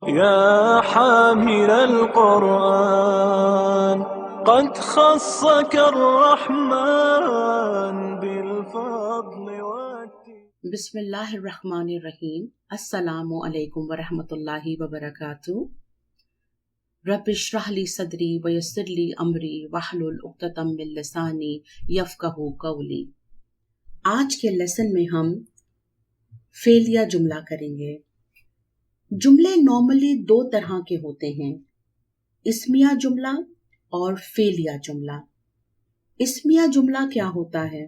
يا حامل القرآن قد خصك الرحمن بالفضل بسم اللہ الرحمن الرحیم۔ السلام علیکم ورحمۃ اللہ وبرکاتہ۔ رب اشرح لی صدری ویسر لی امری واحلل عقدۃ من لسانی یفقہوا قولی۔ آج کے لیسن میں ہم فعلیہ جملہ کریں گے۔ جملے نارملی دو طرح کے ہوتے ہیں، اسمیہ جملہ اور فعلیہ جملہ۔ اسمیہ جملہ کیا ہوتا ہے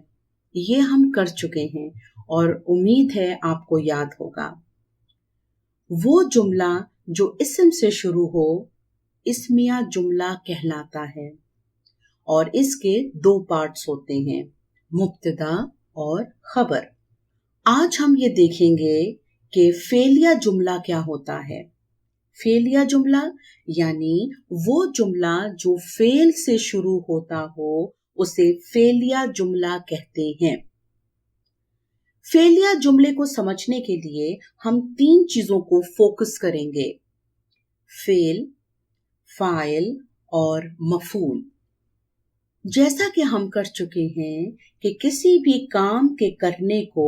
یہ ہم کر چکے ہیں اور امید ہے آپ کو یاد ہوگا۔ وہ جملہ جو اسم سے شروع ہو اسمیہ جملہ کہلاتا ہے، اور اس کے دو پارٹس ہوتے ہیں، مبتدا اور خبر۔ آج ہم یہ دیکھیں گے کہ فعلیہ جملہ کیا ہوتا ہے۔ فعلیہ جملہ یعنی وہ جملہ جو فعل سے شروع ہوتا ہو اسے فعلیہ جملہ کہتے ہیں۔ فعلیہ جملے کو سمجھنے کے لیے ہم تین چیزوں کو فوکس کریں گے، فعل، فاعل اور مفعول۔ جیسا کہ ہم کر چکے ہیں کہ کسی بھی کام کے کرنے کو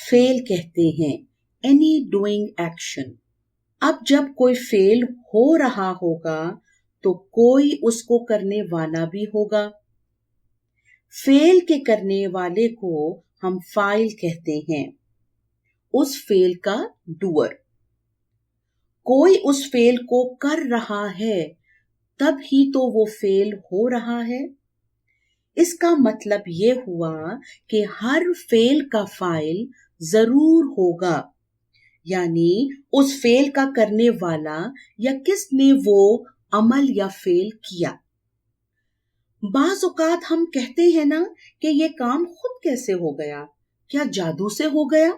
فعل کہتے ہیں، any doing action۔ اب جب کوئی فعل ہو رہا ہوگا تو کوئی اس کو کرنے والا بھی ہوگا۔ فعل کے کرنے والے کو ہم فاعل کہتے ہیں، اس فعل کا ڈوئر۔ کوئی اس فعل کو کر رہا ہے تب ہی تو وہ فعل ہو رہا ہے۔ اس کا مطلب یہ ہوا کہ ہر فعل کا فاعل ضرور ہوگا، یعنی اس فعل کا کرنے والا یا کس نے وہ عمل یا فعل کیا۔ بعض اوقات ہم کہتے ہیں نا کہ یہ کام خود کیسے ہو گیا، کیا جادو سے ہو گیا؟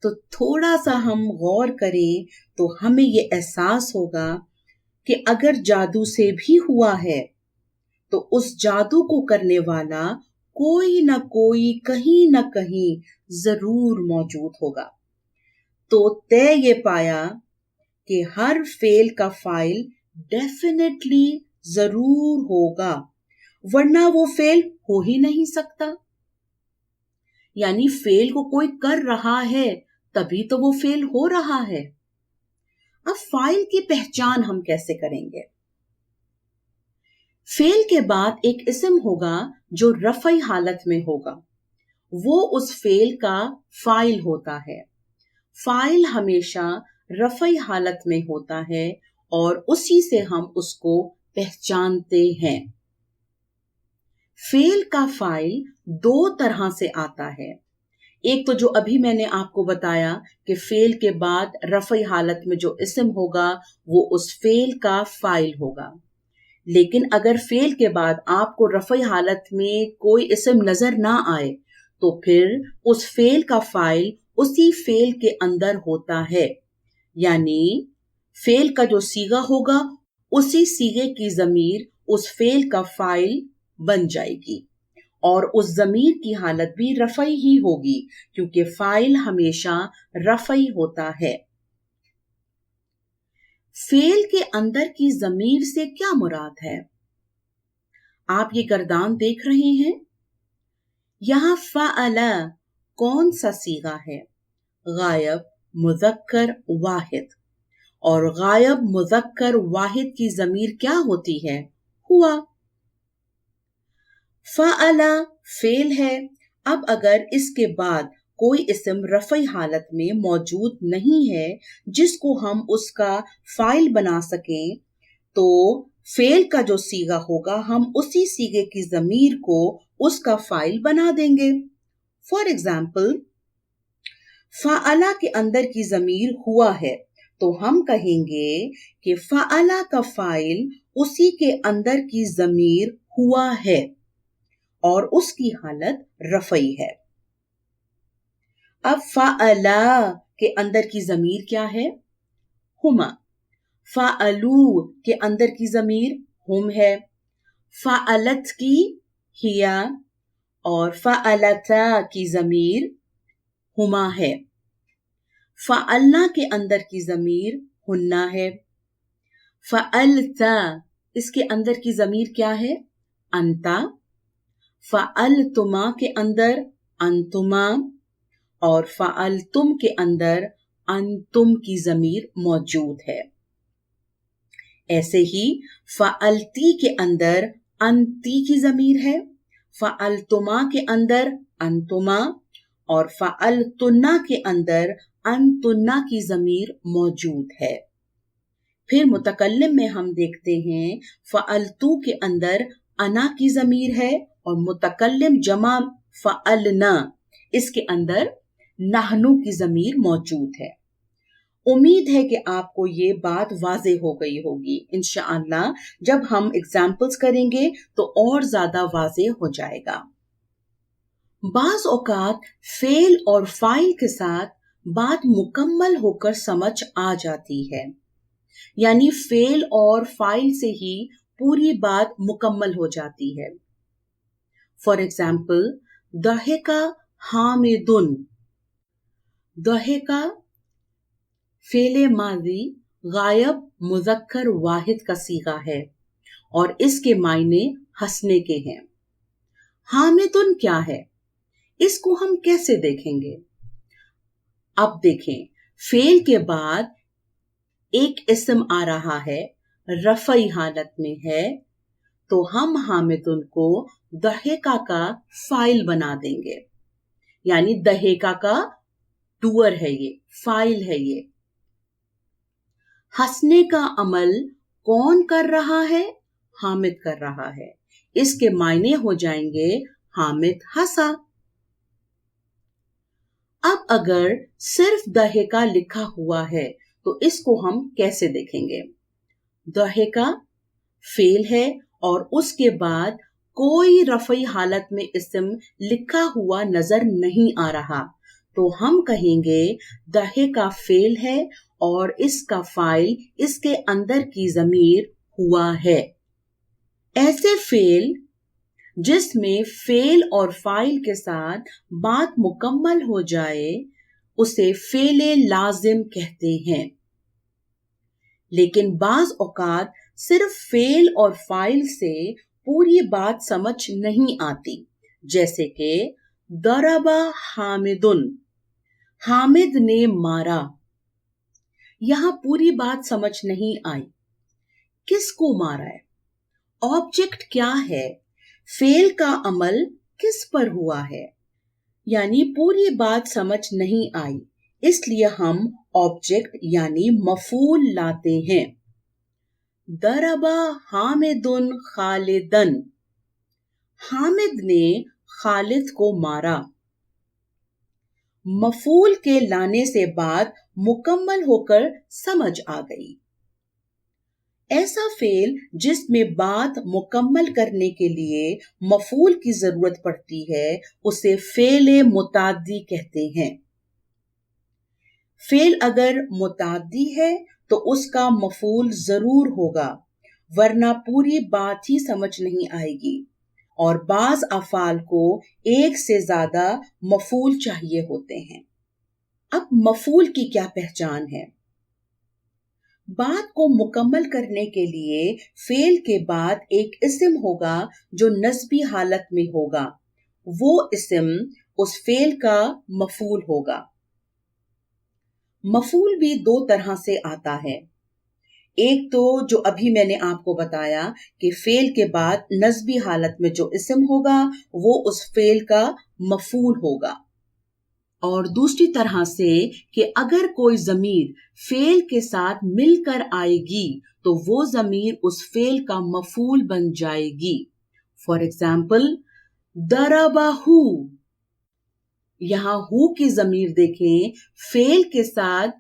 تو تھوڑا سا ہم غور کریں تو ہمیں یہ احساس ہوگا کہ اگر جادو سے بھی ہوا ہے تو اس جادو کو کرنے والا کوئی نہ کوئی کہیں نہ کہیں ضرور موجود ہوگا۔ تو طے یہ پایا کہ ہر فعل کا فاعل ڈیفینیٹلی ضرور ہوگا، ورنہ وہ فعل ہو ہی نہیں سکتا۔ یعنی فعل کو کوئی کر رہا ہے تبھی تو وہ فعل ہو رہا ہے۔ اب فاعل کی پہچان ہم کیسے کریں گے؟ فعل کے بعد ایک اسم ہوگا جو رفعی حالت میں ہوگا، وہ اس فعل کا فاعل ہوتا ہے۔ فاعل ہمیشہ رفعی حالت میں ہوتا ہے اور اسی سے ہم اس کو پہچانتے ہیں۔ فعل کا فاعل دو طرح سے آتا ہے، ایک تو جو ابھی میں نے آپ کو بتایا کہ فعل کے بعد رفعی حالت میں جو اسم ہوگا وہ اس فعل کا فاعل ہوگا، لیکن اگر فعل کے بعد آپ کو رفعی حالت میں کوئی اسم نظر نہ آئے تو پھر اس فعل کا فاعل اسی فعل کے اندر ہوتا ہے، یعنی فعل کا جو صیغہ ہوگا اسی صیغے کی ضمیر اس فعل کا فاعل بن جائے گی، اور اس ضمیر کی حالت بھی رفعی ہی ہوگی کیونکہ فاعل ہمیشہ رفعی ہوتا ہے۔ فعل کے اندر کی ضمیر سے کیا مراد ہے؟ آپ یہ گردان دیکھ رہے ہیں، یہاں فعل کون سا صیغہ ہے؟ غائب مذکر واحد، اور غائب مذکر واحد کی ضمیر کیا ہوتی ہے؟ ہوا۔ فعل فعل ہے، اب اگر اس کے بعد کوئی اسم رفعی حالت میں موجود نہیں ہے جس کو ہم اس کا فاعل بنا سکیں تو فعل کا جو صیغہ ہوگا ہم اسی صیغے کی ضمیر کو اس کا فاعل بنا دیں گے۔ فار ایگزامپل، فعل کے اندر کی ضمیر ہوا ہے تو ہم کہیں گے کہ فعل کا فاعل اسی کے اندر کی ضمیر ہوا ہے اور اس کی حالت رفعی ہے۔ اب فعل کے اندر کی ضمیر کیا ہے؟ ہما۔ فعلو کے اندر کی ضمیر ہم ہے، فعلت کی ہیا، اور فعلتا کی ضمیر ہما ہے۔ فعلنا کے اندر کی ضمیر ہننا ہے. فعلتا اس کے اندر کی ضمیر کیا ہے؟ انتا. فعلتما کے اندر انتما اور فعلتم کے اندر انتم کی ضمیر موجود ہے. ایسے ہی فعلتی کے اندر انتی کی ضمیر ہے، فعلتما کے اندر انتما اور فعلتنا کے اندر انتنا کی ضمیر موجود ہے. پھر متکلم میں ہم دیکھتے ہیں فعلتو کے اندر انا کی ضمیر ہے اور متکلم جمع فعلنا اس کے اندر نحنو کی ضمیر موجود ہے. امید ہے کہ آپ کو یہ بات واضح ہو گئی ہوگی. انشاءاللہ جب ہم ایگزامپلز کریں گے تو اور زیادہ واضح ہو جائے گا. بعض اوقات فعل اور فاعل کے ساتھ بات مکمل ہو کر سمجھ آ جاتی ہے، یعنی فعل اور فاعل سے ہی پوری بات مکمل ہو جاتی ہے. فار ایگزامپل ضحک حامد. ضحک فعل ماضی غائب مذکر واحد کا صیغہ ہے اور اس کے معنی ہنسنے کے ہیں. حامد کیا ہے؟ اس کو ہم کیسے دیکھیں گے؟ اب دیکھیں، فعل کے بعد ایک اسم آ رہا ہے، رفعی حالت میں ہے، تو ہم حامدن کو ضحکہ کا فاعل بنا دیں گے. یعنی ضحکہ کا ڈوئر ہے، یہ فاعل ہے. یہ ہنسنے کا عمل کون کر رہا ہے؟ حامد کر رہا ہے. اس کے معنی ہو جائیں گے حامد ہنسا. اب اگر صرف ضحکہ لکھا ہوا ہے تو اس کو ہم کیسے دیکھیں گے؟ ضحکہ فعل ہے اور اس کے بعد کوئی رفعی حالت میں اسم لکھا ہوا نظر نہیں آ رہا، تو ہم کہیں گے ضحکہ فعل ہے اور اس کا فاعل اس کے اندر کی ضمیر ہوا ہے. ایسے فعل جس میں فعل اور فاعل کے ساتھ بات مکمل ہو جائے اسے فعل لازم کہتے ہیں. لیکن بعض اوقات صرف فعل اور فاعل سے پوری بات سمجھ نہیں آتی، جیسے کہ ضرب حامد، حامد نے مارا. یہاں پوری بات سمجھ نہیں آئی. کس کو مارا ہے؟ آبجیکٹ کیا ہے؟ فعل کا عمل کس پر ہوا ہے؟ یعنی پوری بات سمجھ نہیں آئی، اس لیے ہم آبجیکٹ یعنی مفعول لاتے ہیں. ضرب حامد خالدا، حامد نے خالد کو مارا. مفعول کے لانے سے بات مکمل ہو کر سمجھ آ گئی. ایسا فعل جس میں بات مکمل کرنے کے لیے مفعول کی ضرورت پڑتی ہے اسے فعل متعدی کہتے ہیں. فعل اگر متعدی ہے تو اس کا مفعول ضرور ہوگا، ورنہ پوری بات ہی سمجھ نہیں آئے گی، اور بعض افعال کو ایک سے زیادہ مفعول چاہیے ہوتے ہیں. اب مفعول کی کیا پہچان ہے؟ بات کو مکمل کرنے کے لیے فعل کے بعد ایک اسم ہوگا جو نسبی حالت میں ہوگا، وہ اسم اس فعل کا مفعول ہوگا. مفعول بھی دو طرح سے آتا ہے. ایک تو جو ابھی میں نے آپ کو بتایا کہ فعل کے بعد نسبی حالت میں جو اسم ہوگا وہ اس فعل کا مفعول ہوگا، اور دوسری طرح سے کہ اگر کوئی ضمیر فعل کے ساتھ مل کر آئے گی تو وہ ضمیر اس فعل کا مفعول بن جائے گی. فار ایگزامپل ضربہ، یہاں ہو کی ضمیر دیکھیں فعل کے ساتھ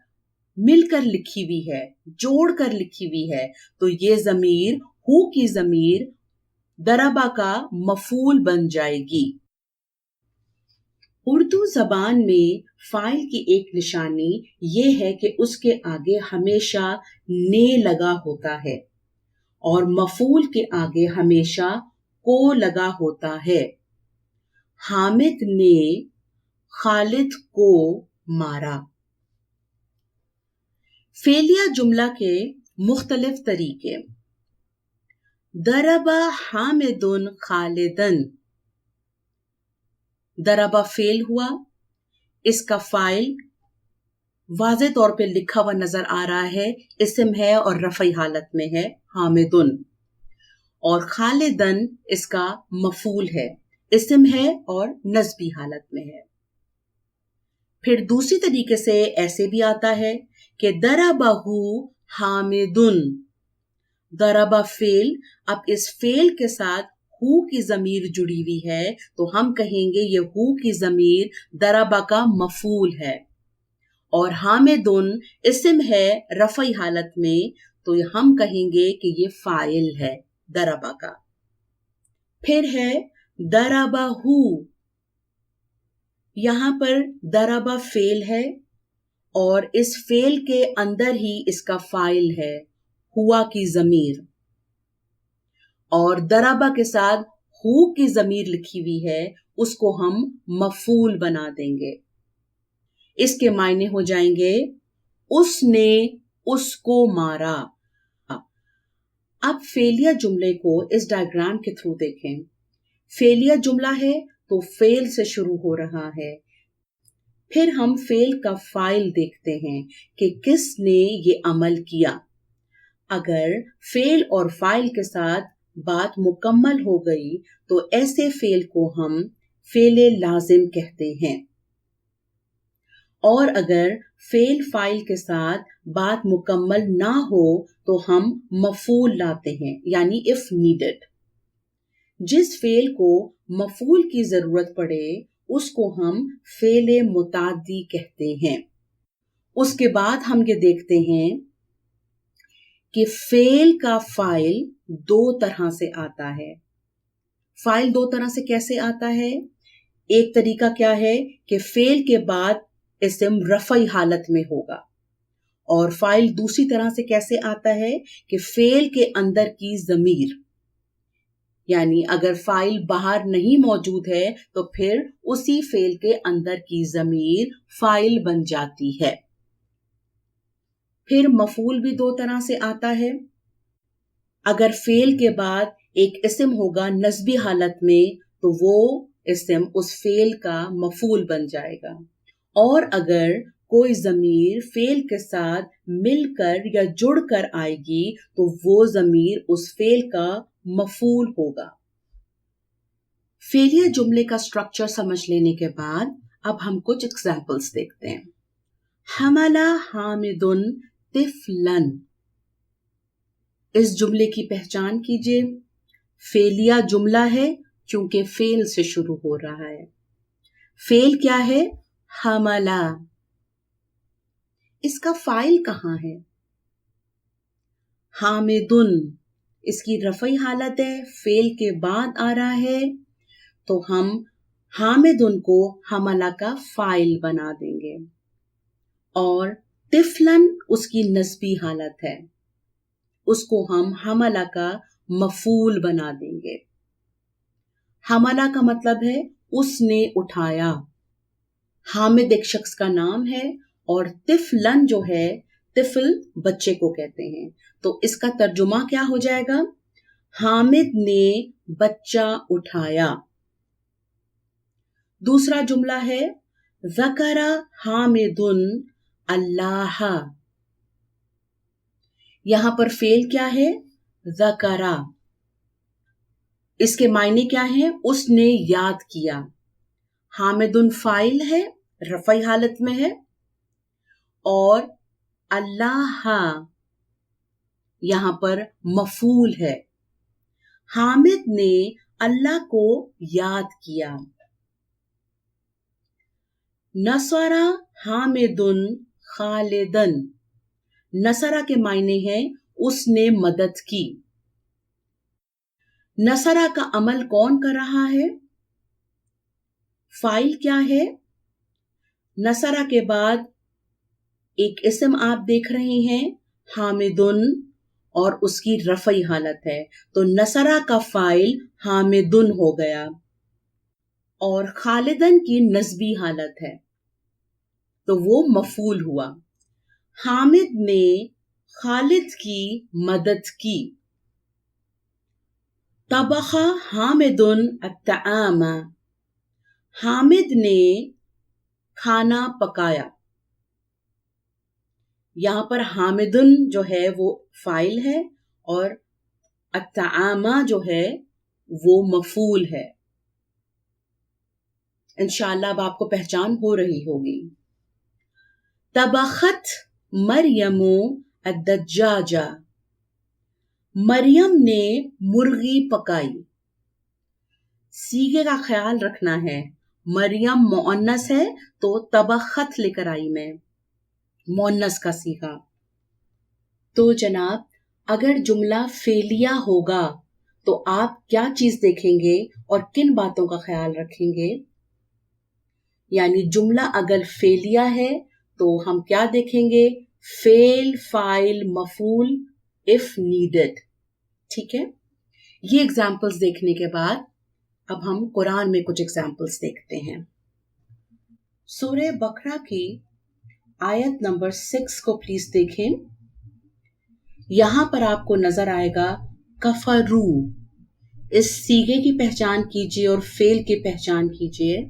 مل کر لکھی ہوئی ہے، جوڑ کر لکھی ہوئی ہے، تو یہ ضمیر ہو کی ضمیر ضربہ کا مفعول بن جائے گی. اردو زبان میں فاعل کی ایک نشانی یہ ہے کہ اس کے آگے ہمیشہ نے لگا ہوتا ہے اور مفعول کے آگے ہمیشہ کو لگا ہوتا ہے. حامد نے خالد کو مارا. फेलिया जुमला के मुख्तलिफ तरीके। दरबा हामिदुन खालिदन, दरबा फेल हुआ, इसका फाइल वाज़े तौर पे लिखा हुआ नजर आ रहा है, इस्म है और रफ़ई हालत में है हामिदुन, और खालिदन इसका मफूल है, इस्म है और नस्बी हालत में है। फिर दूसरी तरीके से ऐसे भी आता है कि दरबहू हामिदुन, दरबा फेल, अब इस फेल के साथ हु की जमीर जुड़ी हुई है तो हम कहेंगे ये हु की जमीर दरबा का मफूल है, और हामिदुन इस्म है रफ़ई हालत में तो हम कहेंगे कि ये फाइल है दरबा का। फिर है दरबहू, यहां पर दरबा फेल है और इस फेल के अंदर ही इसका फाइल है हुआ की जमीर, और दरबा के साथ हु की जमीर लिखी हुई है उसको हम मफूल बना देंगे। इसके मायने हो जाएंगे उसने उसको मारा। अब फेलिया जुमले को इस डायग्राम के थ्रू देखें। फेलिया जुमला है तो फेल से शुरू हो रहा है, फिर हम फेल का फाइल देखते हैं कि किसने ये अमल किया। अगर फेल और फाइल के साथ बात मुकम्मल हो गई तो ऐसे फेल को हम फेले लाजिम कहते हैं, और अगर फेल फाइल के साथ बात मुकम्मल ना हो तो हम मफूल लाते हैं, यानी इफ नीडेड। जिस फेल को मफूल की जरूरत पड़े उसको हम फेले मुतादी कहते हैं। उसके बाद हम ये देखते हैं कि फेल का फाइल दो तरह से आता है। फाइल दो तरह से कैसे आता है? एक तरीका क्या है कि फेल के बाद इस्म रफ़ई हालत में होगा, और फाइल दूसरी तरह से कैसे आता है कि फेल के अंदर की जमीर, यानी अगर फाइल बाहर नहीं मौजूद है तो फिर उसी फेल के अंदर की जमीर फाइल बन जाती है। फिर मफूल भी दो तरह से आता है। अगर फेल के बाद एक इस्म होगा नस्बी हालत में तो वो इस्म उस फेल का मफूल बन जाएगा, और अगर कोई जमीर फेल के साथ मिलकर या जुड़कर आएगी तो वो जमीर उस फेल का मफूल होगा। फेलिया जुमले का स्ट्रक्चर समझ लेने के बाद अब हम कुछ एग्जाम्पल्स देखते हैं। हमला हामिदुन तिफलन, इस जुमले की पहचान कीजिए। फेलिया जुमला है क्योंकि फेल से शुरू हो रहा है। फेल क्या है? हमला। इसका फाइल कहां है? हामिदुन, इसकी रफ़ई हालत है, फेल के बाद आ रहा है तो हम हामिदुन को हमला का फाइल बना देंगे, और तिफलन उसकी नस्बी हालत है, उसको हम हमला का मफूल बना देंगे। हमला का मतलब है उसने उठाया। हामिद एक शख्स का नाम है और तिफलन जो है, तिफल बच्चे को कहते हैं, तो इसका तर्जुमा क्या हो जाएगा? हामिद ने बच्चा उठाया। दूसरा जुमला है ज़करा हामिदुन अल्लाह, यहां पर फेल क्या है? ज़करा। इसके मायने क्या है? उसने याद किया। हामिदुन फाइल है, रफ़ई हालत में है, और अल्लाह यहां पर मफूल है। हामिद ने अल्लाह को याद किया। नसरा हामिदुन खालिदन, नसरा के मायने हैं उसने मदद की। नसरा का अमल कौन कर रहा है? फाइल क्या है? नसरा के बाद एक इस्म आप देख रहे हैं हामिदुन, और उसकी रफ़ई हालत है, तो नसरा का फाइल हामिदुन हो गया, और खालिदन की नस्बी हालत है तो वो मफूल हुआ। हामिद ने खालिद की मदद की. तबखा हामिदुन अत्तआमा. हामिद ने खाना पकाया. यहाँ पर हामिदुन जो है वो फाइल है और अत्तआमा जो है वो मफूल है. इंशाअल्लाह अब आपको पहचान हो रही होगी. तबखत मरियमु अद्दज्जाजा. मरियम ने मुर्गी पकाई. सीगे का ख्याल रखना है. मरियम मुअन्नस है तो तबखत लेकर आई मैं, मुअन्नस का सीगा. तो जनाब, अगर जुमला फेलिया होगा तो आप क्या चीज देखेंगे और किन बातों का ख्याल रखेंगे? यानी जुमला अगर फेलिया है तो हम क्या देखेंगे? फेल, फाइल, मफूल, इफ नीडेड. ठीक है, ये एग्जाम्पल्स देखने के बाद अब हम कुरान में कुछ एग्जाम्पल्स देखते हैं. सूरह बकरा की आयत नंबर 6 को प्लीज देखें. यहां पर आपको नजर आएगा कफरू. इस सीगे की पहचान कीजिए और फेल की पहचान कीजिए.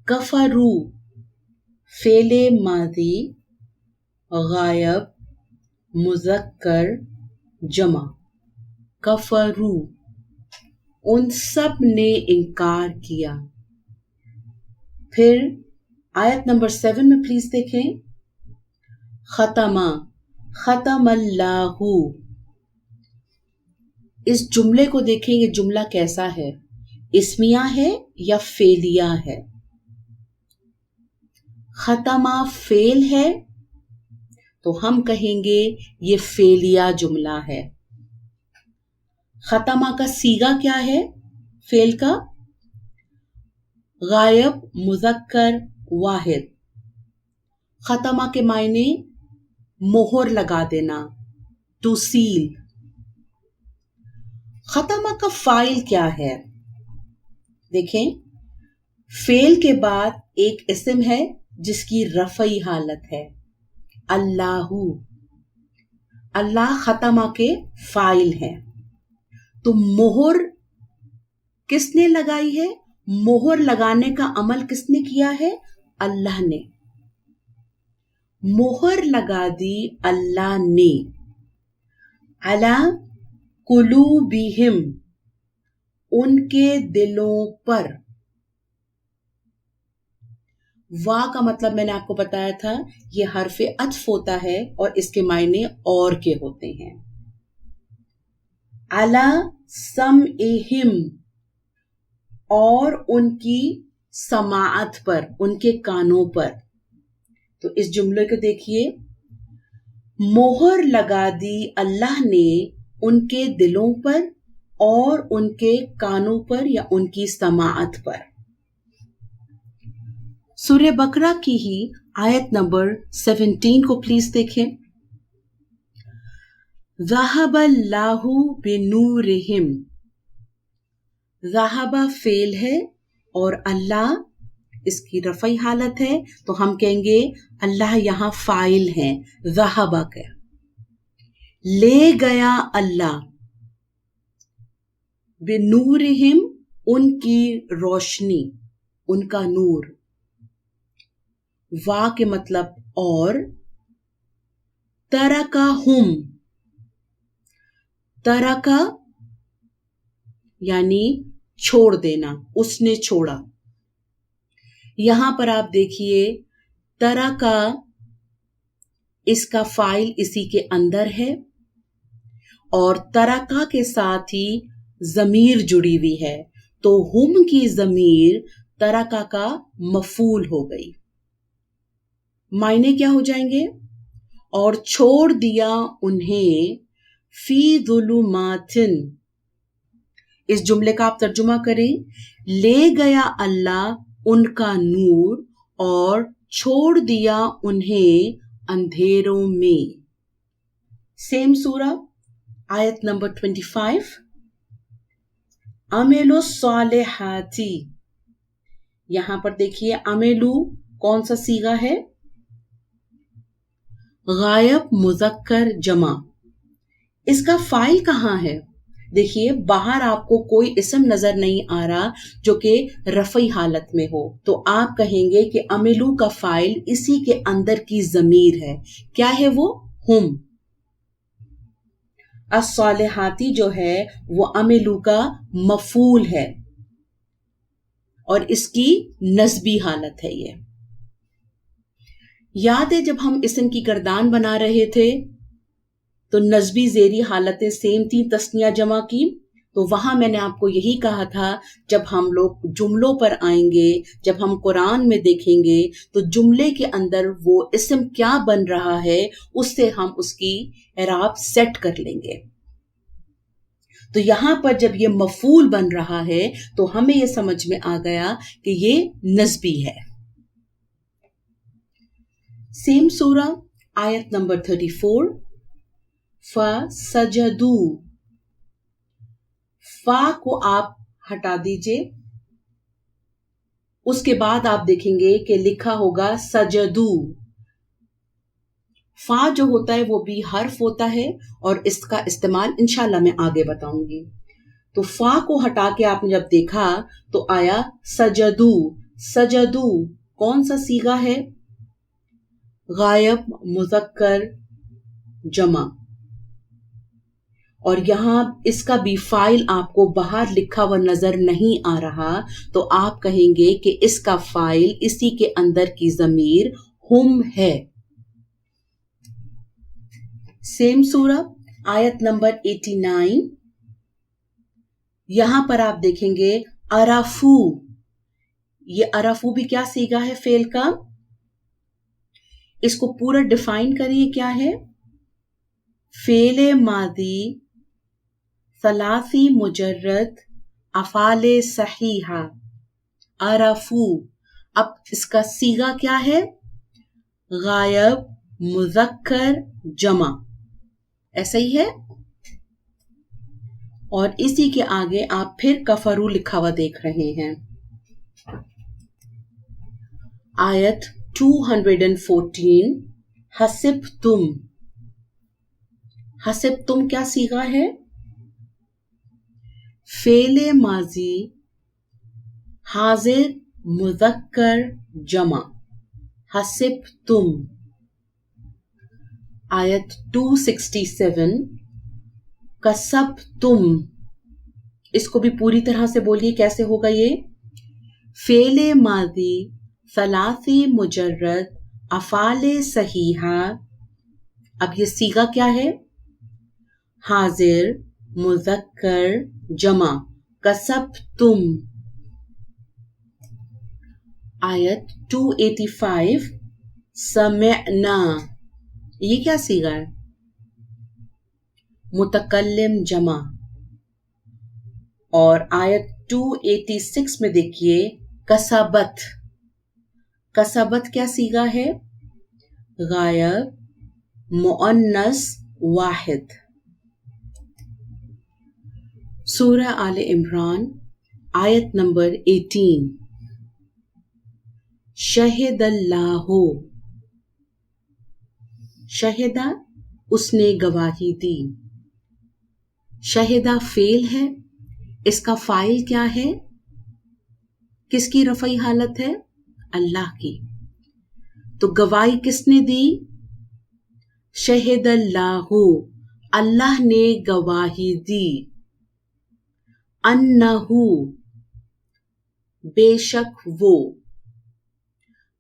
कफरू फेले मादी, गायब, मुजक्कर, जमा. कफरू, उन सब ने इनकार किया. फिर आयत नंबर 7 में प्लीज देखें. खतमा, खतमल्लाहु. इस जुमले को देखें, ये जुमला कैसा है? इस्मिया है या फेलिया है? खतमा फेल है तो हम कहेंगे ये फेलिया जुमला है. खतमा का सीगा क्या है फेल का? गायब, मुजक्कर, वाहिद. खतमा के मायने मोहर लगा देना, टू सील. खतमा का फाइल क्या है? देखें, फेल के बाद एक इस्म है जिसकी रफ़ई हालत है, अल्लाहु. अल्लाह खतमा के फाइल है. तो मोहर किसने लगाई है? मोहर लगाने का अमल किसने किया है? अल्लाह ने. मोहर लगा दी अल्लाह ने. अला कुलूबिहिम, उनके दिलों पर. वाह का मतलब मैंने आपको बताया था, ये हरफे अत्फ होता है और इसके मायने और के होते हैं. अला समइहिम, और उनकी समाअत पर, उनके कानों पर. तो इस जुमले को देखिए, मोहर लगा दी अल्लाह ने उनके दिलों पर और उनके कानों पर या उनकी समाअत पर. सूरह बकरा की ही आयत नंबर 17 को प्लीज देखें. ज़हबल्लाहु बिनूरिहिम. ज़हबा फेल है और अल्लाह इसकी रफ़ई हालत है, तो हम कहेंगे अल्लाह यहां फाइल है, ज़हबा का. ले गया अल्लाह, बिनूरिहिम, उनकी रोशनी, उनका नूर. वाह के मतलब और. तरका हुम, तरका यानी छोड़ देना, उसने छोड़ा. यहां पर आप देखिए, तरका इसका फाइल इसी के अंदर है और तरका के साथ ही जमीर जुड़ी हुई है, तो हुम की जमीर तरका का मफूल हो गई. मायने क्या हो जाएंगे? और छोड़ दिया उन्हें फी ज़ुलुमातिन. इस जुमले का आप तर्जुमा करें. ले गया अल्लाह उनका नूर और छोड़ दिया उन्हें अंधेरों में. सेम सूरा आयत नंबर 25. अमेलु सालिहाती. यहां पर देखिए, अमेलु कौन सा सीगा है? गायब मुज़क्कर जमा, इसका फाइल कहाँ है? देखिए बाहर आपको कोई इसम नजर नहीं आ रहा जो कि रफ़ई हालत में हो, तो आप कहेंगे कि अमिलू का फाइल इसी के अंदर की ज़मीर है। क्या है वो? हुम। अस्सालिहाती जो है वो अमिलू का मफूल है और इसकी नस्बी हालत है। ये याद है जब हम इसम की गर्दान बना रहे थे तो नस्बी ज़ेरी हालतें सेम थी तस्निया जमा की, तो वहां मैंने आपको यही कहा था जब हम लोग जुमलों पर आएंगे, जब हम कुरान में देखेंगे तो जुमले के अंदर वो इसम क्या बन रहा है उससे हम उसकी एराब सेट कर लेंगे। तो यहां पर जब ये मफूल बन रहा है तो हमें ये समझ में आ गया कि ये नस्बी है। सेम सूरा आयत नंबर 34, फा सजदू, फा को आप हटा दीजिए, उसके बाद आप देखेंगे कि लिखा होगा सजदू। फा जो होता है वो भी हर्फ होता है और इसका इस्तेमाल इंशाल्लाह मैं आगे बताऊंगी। तो फा को हटा के आपने जब देखा तो आया सजदू। सजदू कौन सा सीगा है? गायब मुज़क्कर जमा, और यहां इसका भी फाइल आपको बाहर लिखा हुआ नजर नहीं आ रहा, तो आप कहेंगे कि इसका फाइल इसी के अंदर की ज़मीर हुम है। सेम सूरा आयत नंबर 89, यहां पर आप देखेंगे अराफू। ये अराफू भी क्या सीगा है फेल का? इसको पूरा डिफाइन करिए क्या है? फेले मादी सलासी मुजर्रद अफाले सहीहा अराफू। अब इसका सीगा क्या है? गायब मुज़क्कर जमा, ऐसा ही है। और इसी के आगे आप फिर कफरू लिखा हुआ देख रहे हैं। आयत 214, हसिब तुम। हसिब तुम क्या सीगा है? फेले माजी हाजिर मुज़क्कर जमा, हसिब तुम। आयत 267, कसब तुम, इसको भी पूरी तरह से बोलिए कैसे होगा ये? फेले माजी सलासी मुजर्रद अफाले सहीहा। अब ये सीगा क्या है? हाजिर मुज़क्कर जमा, कसब तुम। आयत 285, समिअना, ये क्या सीगा है? मुतकल्लिम जमा। और आयत 286 में देखिए कसबत। कसबत क्या सीगा है? गायब मुअन्नस वाहिद। सूरह आले इमरान आयत नंबर 18, शहिदल्लाहु। शहिदा उसने गवाही दी। शहिदा फेल है, इसका फाइल क्या है? किसकी रफ़ई हालत है? अल्लाह की। तो गवाही किसने दी? शहिदल्लाहु, अल्लाह ने गवाही दी। अन्नहु, बेशक वो,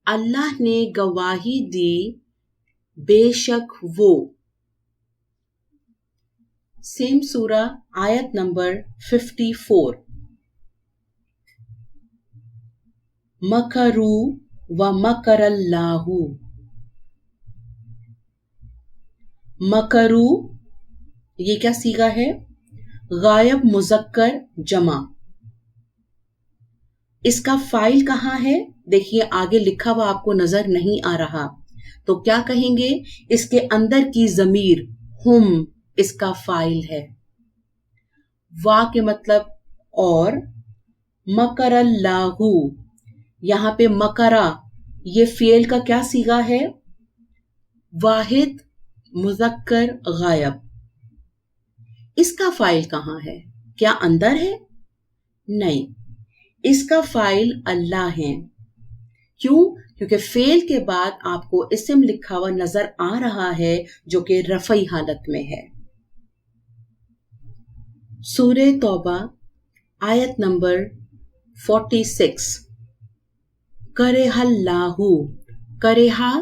अल्लाह ने गवाही दी बेशक वो। सेम सूरा आयत नंबर 54, मकरू व मकरल्लाहु। मकरू ये क्या सीगा है? गायब मुज़क्कर जमा। इसका फाइल कहाँ है? देखिए आगे लिखा हुआ आपको नजर नहीं आ रहा, तो क्या कहेंगे? इसके अंदर की ज़मीर हुम इसका फाइल है। वा के मतलब और, मकरल्लाहु, यहां पे मकरा ये फेल का क्या सीगा है? वाहिद मुज़क्कर गायब, इसका फाइल कहाँ है? क्या अंदर है? नहीं, इसका फाइल अल्लाह है। क्यों? क्योंकि फेल के बाद आपको इस्म लिखा हुआ नजर आ रहा है जो कि रफ़ई हालत में है। सूरे तौबा आयत नंबर 46, करेहल्लाहु, करेहा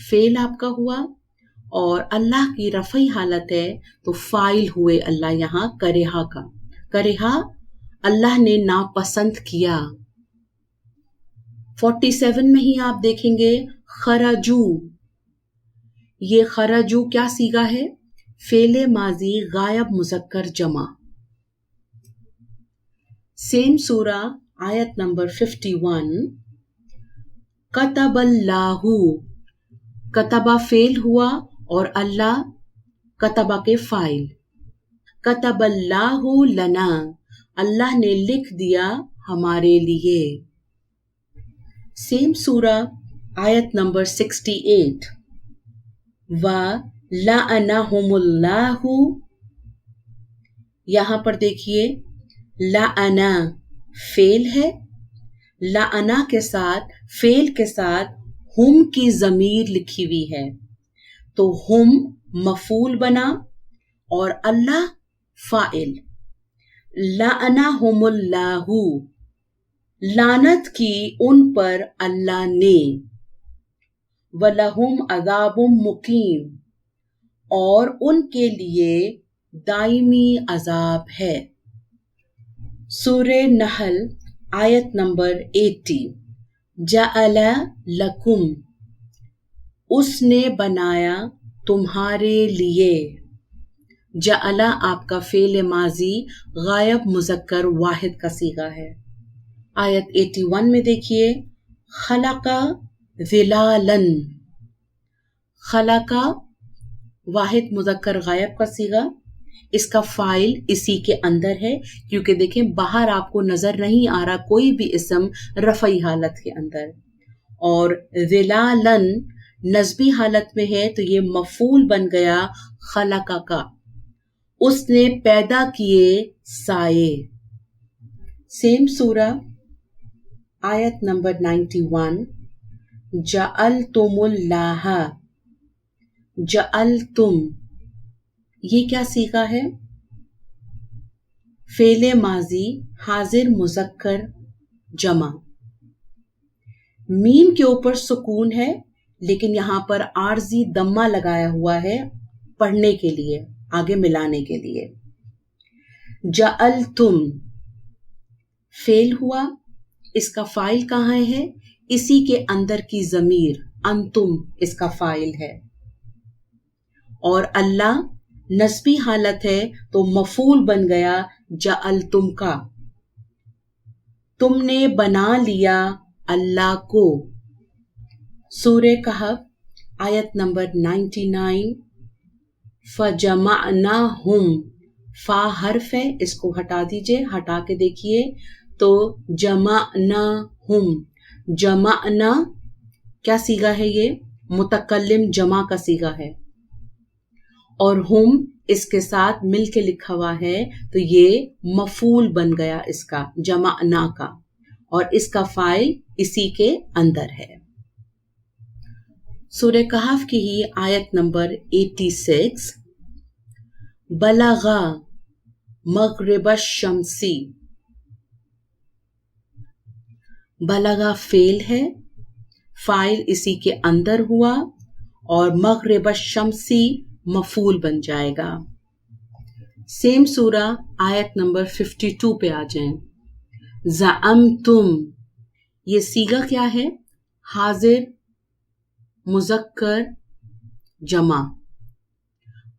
फेल आपका हुआ और अल्लाह की रफ़ई हालत है तो फाइल हुए अल्लाह यहां करेहा का। करेहा अल्लाह ने नापसंद किया। 47 में ही आप देखेंगे खराजू, ये खराजू क्या सीगा है? फेले माजी गायब मुज़क्कर जमा। सेम सूरा आयत नंबर 51, कतबल्लाहु, कतबा फेल हुआ और अल्लाह कतबा के फाइल। कतबल्लाहु लना, अल्लाह ने लिख दिया हमारे लिए। सेम सूरा आयत नंबर 68, व लअनहुमुल्लाहु, यहां पर देखिए लअना फेल है, लअना के साथ फेल के साथ हुम की जमीर लिखी हुई है तो हुम मफूल बना और अल्लाह फाइल। लअनहुमुल्लाहु, लानत की उन पर अल्लाह ने। वलहुम अज़ाबुम मुकीम, और उनके लिए दायमी अजाब है। सूरे नहल आयत नंबर 80, जअला लकुम, उसने बनाया तुम्हारे लिए। जअला आपका फेल माजी गायब मुज़क्कर वाहिद का सीगा है। आयत 81 में देखिए खलका ज़िलालन, खलका वाहिद मुज़क्कर गायब का सीगा, इसका फाइल इसी के अंदर है क्योंकि देखें बाहर आपको नजर नहीं आ रहा कोई भी इस्म रफ़ई हालत के अंदर। और ज़िलालन नस्बी हालत में है तो ये मफूल बन गया खलका का, उसने पैदा किए साए। सेम सूरा आयत नंबर 91, जअलतुमुल्लाह, जअलतुम, ये क्या सीखा है? फेले माजी हाजिर मुज़क्कर जमा। मीम के ऊपर सुकून है लेकिन यहां पर आर्जी दम्मा लगाया हुआ है पढ़ने के लिए, आगे मिलाने के लिए। जअलतुम फेल हुआ, इसका फाइल कहाँ है? इसी के अंदर की जमीर अंतुम इसका फाइल है। और अल्लाह नस्बी हालत है तो मफूल बन गया जअलतुम का, तुमने बना लिया अल्लाह को। सूरे कहफ आयत नंबर 99, फजमाअनाहुम, फा हर्फ है, इसको हटा दीजिए, हटा के देखिए तो जमाअनाहुम, जमाअना क्या सीगा है? ये मुतकल्लिम जमा का सीगा है और हुम इसके साथ मिल के लिखा हुआ है तो ये मफूल बन गया इसका जमाअना का, और इसका फाइल इसी के अंदर है। सूरे कहफ की ही आयत नंबर 86, बलगा मग़रिब शम्सी, बलगा फेल है, फाइल इसी के अंदर हुआ और मग़रिब शम्सी मफूल बन जाएगा। सेम सूरा आयत नंबर 52 पे आ जाएं। ज़अमतुम, ये सीगा क्या है? हाजिर मुज़क्कर जमा।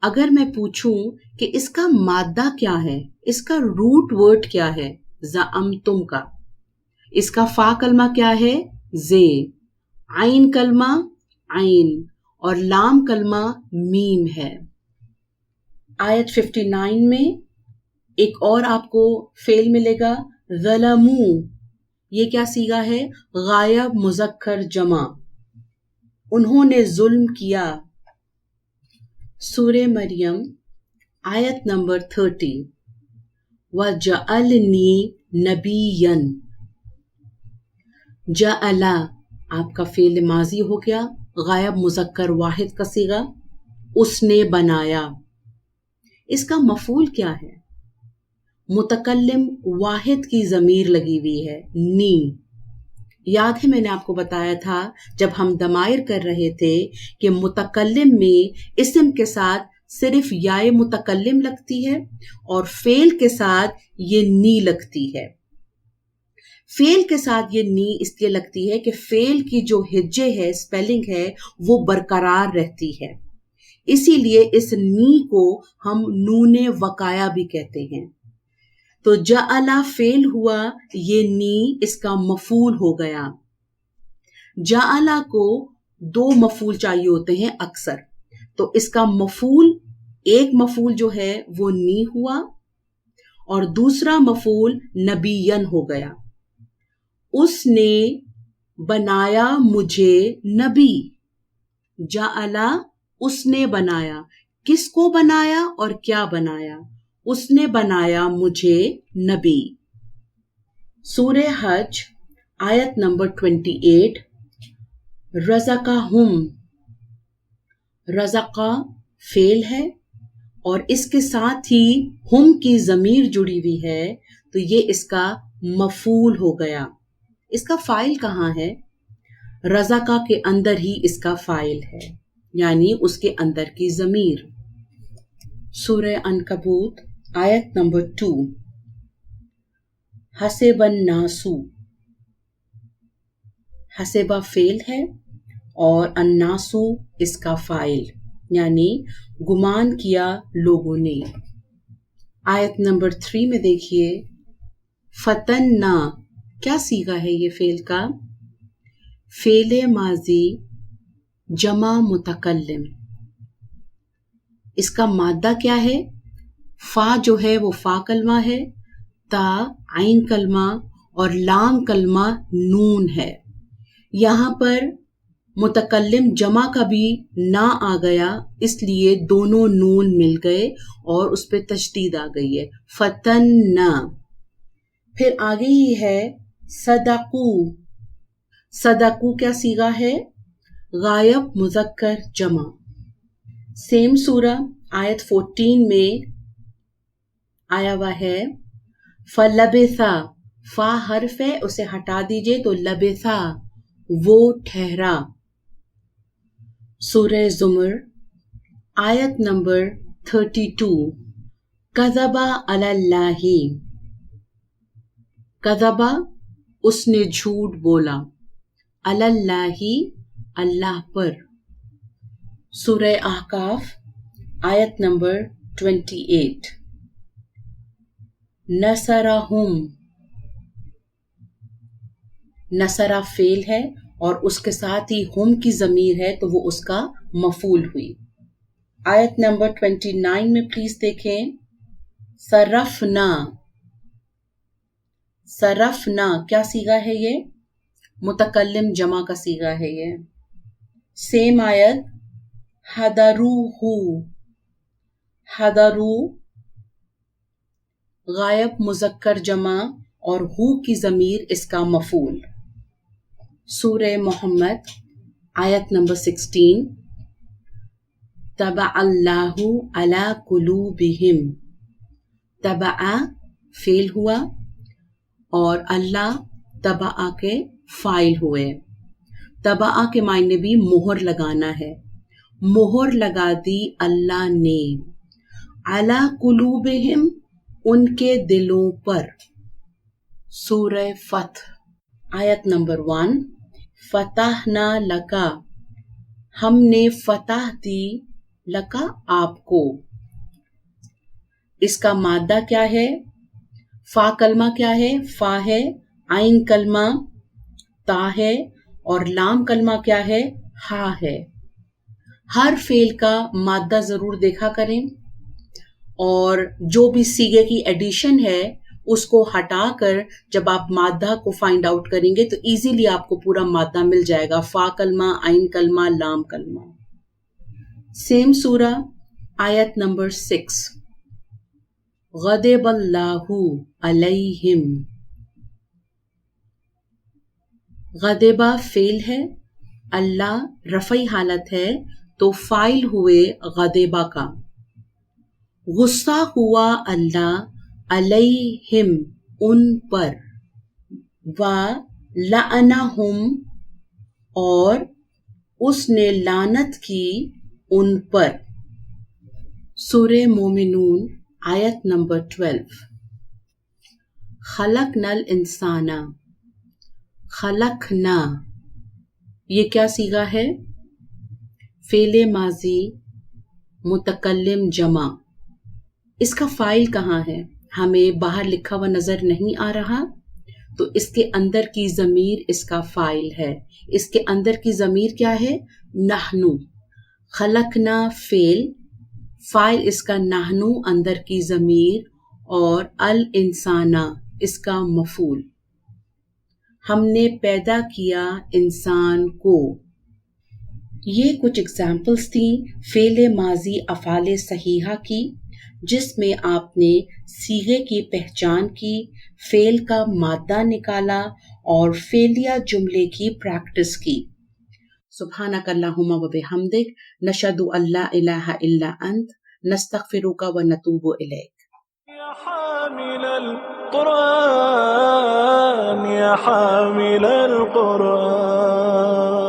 अगर मैं पूछूं कि इसका मादा क्या है, इसका रूट वर्ड क्या है ज़अमतुम का, इसका फा कलमा क्या है? जे, आइन कलमा आइन और लाम कलमा मीम है। आयत 59 में एक और आपको फेल मिलेगा ज़लमू, ये क्या सीगा है? गायब मुज़क्कर जमा। उन्होंने जुल्म किया। सूरह मरियम आयत नंबर 30, वजअलनी नबियन। जअला आपका फेल माजी हो गया, गायब मुज़क्कर वाहिद का सीगा, उसने बनाया। इसका मफूल क्या है? मुतकल्लिम वाहिद की ज़मीर लगी हुई है, नी। याद है मैंने आपको बताया था जब हम दमायर कर रहे थे कि मुतकल्लिम में इस्म के साथ सिर्फ याए मुतकल्लिम लगती है और फेल के साथ ये नी लगती है। फेल के साथ ये नी इसलिए लगती है कि फेल की जो हिज्जे है, स्पेलिंग है, वो बरकरार रहती है, इसीलिए इस नी को हम नूने वकाया भी कहते हैं। तो जअला फेल हुआ, ये नी इसका मफूल हो गया। जअला को 2 मफूल चाहिए होते हैं अक्सर, तो इसका मफूल, एक मफूल जो है वो नी हुआ और दूसरा मफूल नबियन हो गया। उसने बनाया मुझे नबी। जअला उसने बनाया, किसको बनाया और क्या बनाया? उसने बनाया मुझे नबी। सूरह हज आयत नंबर 28, रज़क़हुम। रज़क़ा फेल है और इसके साथ ही हुम की ज़मीर जुड़ी हुई है, तो ये इसका मफूल हो गया। इसका फाइल कहाँ है? रज़क़ा के अंदर ही इसका फाइल है, यानी उसके अंदर की ज़मीर। सूरह अनकबूत आयत नंबर 2, हसेबन नासू। हसेबा फेल है और अन्नासू इसका फाइल, यानी गुमान किया लोगों ने। आयत नंबर 3 में देखिए, फतन्ना, क्या सीगा है ये फेल का? फेले माजी जमा मुतकल्लिम। इसका मादा क्या है? फा जो है वो फा कलमा है, ता आइन कलमा और लाम कलमा नून है। यहाँ पर मुतकल्लिम जमा का भी ना आ गया, इसलिए दोनों नून मिल गए और उस पर तशदीद आ गई है, फतन्ना। फिर आगे ही है सदकू। सदकू क्या सीगा है? गायब मुज़क्कर जमा। सेम सूरा आयत 14 में आया हुआ है, फलबिसा। फा हर्फ है, उसे हटा दीजिए तो लबिसा, वो ठहरा। सूरह ज़ुमर आयत नंबर 32, कज़बा अलल्लाही। कज़बा उसने झूठ बोला, अलल्लाही अल्लाह पर। सूरह अहकाफ आयत नंबर 28, नसरहुम। नसरा फेल है और उसके साथ ही हुम की ज़मीर है, तो वो उसका मफूल हुई। आयत नंबर 29 में प्लीज देखें, सरफना। सरफना क्या सीगा है ये? मुतकल्लिम जमा का सीगा है ये। सेम आयत, हदरूहू। हदरू गायब मुज़क्कर जमा और हु की ज़मीर इसका मफूल। सूरह मोहम्मद आयत नंबर 16, तबअल्लाहु अला कुलूबिहिम। तबअ फेल हुआ और अल्लाह तबअ के फाइल हुए। तबअ के मायने भी मोहर लगाना है, मोहर लगा दी अल्लाह ने, अला कुलूबिहिम उनके दिलों पर। सूरह फतह आयत नंबर 1, फतहना लका हमने फतह दी, लका आपको। इसका मादा क्या है? फा कलमा क्या है? फा है, आइन कलमा ता है और लाम कलमा क्या है? हा है। हर फेल का मादा जरूर देखा करें और जो भी सीगे की एडिशन है اس کو ہٹا کر جب آپ مادہ کو فائنڈ آؤٹ کریں گے تو ایزیلی آپ کو پورا مادہ مل جائے گا، فا کلمہ، عین کلمہ، لام کلمہ۔ سیم سورہ آیت نمبر 6، غضب اللہ علیہم۔ غضبہ فعل ہے، اللہ رفعی حالت ہے تو فاعل ہوئے غضبہ کا۔ غصہ ہوا اللہ علیہم ان پر، و لعنہم اور اس نے لعنت کی ان پر۔ سورہ مومنون آیت نمبر 12۔ خلقنا الانسان، خلقنا یہ کیا صیغہ ہے؟ فعل ماضی متکلم جمع۔ اس کا فاعل کہاں ہے؟ ہمیں باہر لکھا ہوا نظر نہیں آ رہا، تو اس کے اندر کی ضمیر اس کا فاعل ہے۔ اس کے اندر کی ضمیر کیا ہے؟ نحنو۔ خلقنا فعل، فاعل اس کا نحنو اندر کی ضمیر، اور الانسانہ اس کا مفعول۔ ہم نے پیدا کیا انسان کو۔ یہ کچھ اگزامپلس تھیں فعل ماضی افعال صحیحہ کی، جس میں آپ نے صیغے کی پہچان کی، فعل کا مادہ نکالا اور فعلیہ جملے کی پریکٹس کی۔ سبحانک اللہم و بحمدک، نشہد ان لا الہ الا انت، نستغفرک و نتوب الیک۔ يا حامل القرآن، يا حامل القرآن